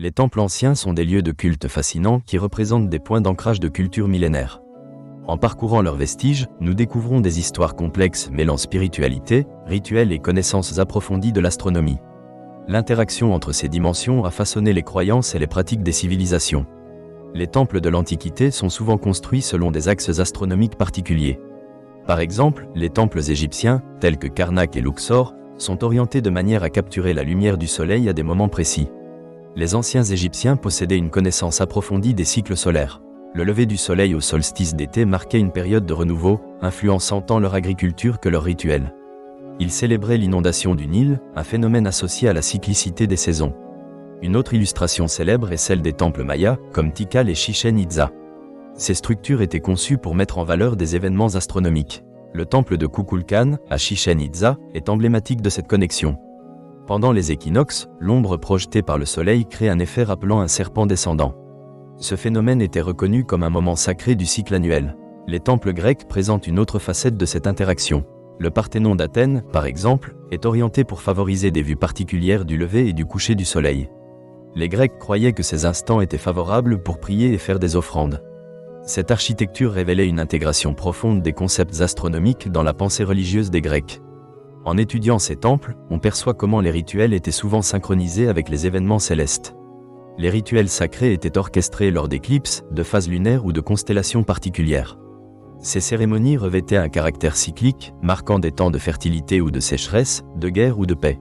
Les temples anciens sont des lieux de culte fascinants qui représentent des points d'ancrage de culture millénaire. En parcourant leurs vestiges, nous découvrons des histoires complexes mêlant spiritualité, rituels et connaissances approfondies de l'astronomie. L'interaction entre ces dimensions a façonné les croyances et les pratiques des civilisations. Les temples de l'Antiquité sont souvent construits selon des axes astronomiques particuliers. Par exemple, les temples égyptiens, tels que Karnak et Luxor, sont orientés de manière à capturer la lumière du soleil à des moments précis. Les anciens Égyptiens possédaient une connaissance approfondie des cycles solaires. Le lever du soleil au solstice d'été marquait une période de renouveau, influençant tant leur agriculture que leurs rituels. Ils célébraient l'inondation du Nil, un phénomène associé à la cyclicité des saisons. Une autre illustration célèbre est celle des temples mayas, comme Tikal et Chichén Itzá. Ces structures étaient conçues pour mettre en valeur des événements astronomiques. Le temple de Kukulkan, à Chichén Itzá, est emblématique de cette connexion. Pendant les équinoxes, l'ombre projetée par le soleil crée un effet rappelant un serpent descendant. Ce phénomène était reconnu comme un moment sacré du cycle annuel. Les temples grecs présentent une autre facette de cette interaction. Le Parthénon d'Athènes, par exemple, est orienté pour favoriser des vues particulières du lever et du coucher du soleil. Les Grecs croyaient que ces instants étaient favorables pour prier et faire des offrandes. Cette architecture révélait une intégration profonde des concepts astronomiques dans la pensée religieuse des Grecs. En étudiant ces temples, on perçoit comment les rituels étaient souvent synchronisés avec les événements célestes. Les rituels sacrés étaient orchestrés lors d'éclipses, de phases lunaires ou de constellations particulières. Ces cérémonies revêtaient un caractère cyclique, marquant des temps de fertilité ou de sécheresse, de guerre ou de paix.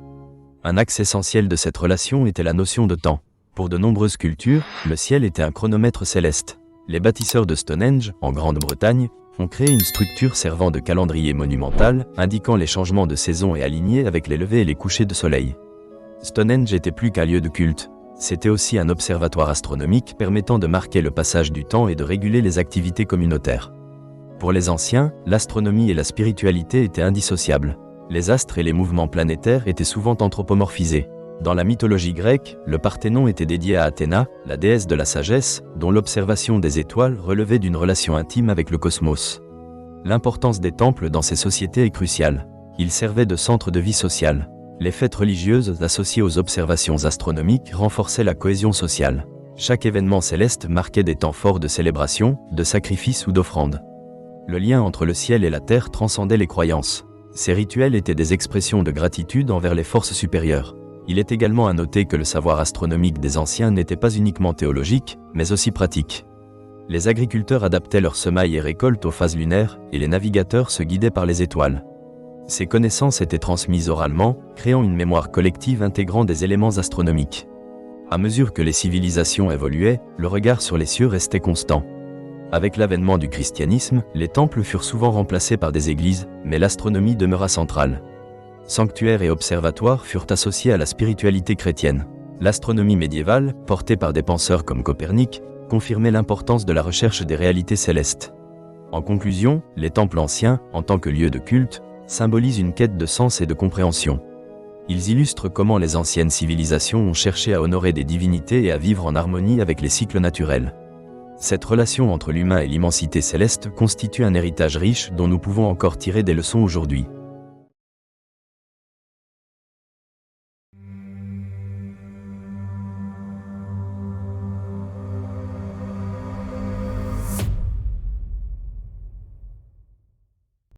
Un axe essentiel de cette relation était la notion de temps. Pour de nombreuses cultures, le ciel était un chronomètre céleste. Les bâtisseurs de Stonehenge, en Grande-Bretagne, ont créé une structure servant de calendrier monumental, indiquant les changements de saison et alignée avec les levées et les couchers de soleil. Stonehenge était plus qu'un lieu de culte. C'était aussi un observatoire astronomique permettant de marquer le passage du temps et de réguler les activités communautaires. Pour les anciens, l'astronomie et la spiritualité étaient indissociables. Les astres et les mouvements planétaires étaient souvent anthropomorphisés. Dans la mythologie grecque, le Parthénon était dédié à Athéna, la déesse de la sagesse, dont l'observation des étoiles relevait d'une relation intime avec le cosmos. L'importance des temples dans ces sociétés est cruciale. Ils servaient de centre de vie sociale. Les fêtes religieuses associées aux observations astronomiques renforçaient la cohésion sociale. Chaque événement céleste marquait des temps forts de célébration, de sacrifice ou d'offrande. Le lien entre le ciel et la terre transcendait les croyances. Ces rituels étaient des expressions de gratitude envers les forces supérieures. Il est également à noter que le savoir astronomique des anciens n'était pas uniquement théologique, mais aussi pratique. Les agriculteurs adaptaient leurs semailles et récoltes aux phases lunaires, et les navigateurs se guidaient par les étoiles. Ces connaissances étaient transmises oralement, créant une mémoire collective intégrant des éléments astronomiques. À mesure que les civilisations évoluaient, le regard sur les cieux restait constant. Avec l'avènement du christianisme, les temples furent souvent remplacés par des églises, mais l'astronomie demeura centrale. Sanctuaires et observatoires furent associés à la spiritualité chrétienne. L'astronomie médiévale, portée par des penseurs comme Copernic, confirmait l'importance de la recherche des réalités célestes. En conclusion, les temples anciens, en tant que lieux de culte, symbolisent une quête de sens et de compréhension. Ils illustrent comment les anciennes civilisations ont cherché à honorer des divinités et à vivre en harmonie avec les cycles naturels. Cette relation entre l'humain et l'immensité céleste constitue un héritage riche dont nous pouvons encore tirer des leçons aujourd'hui.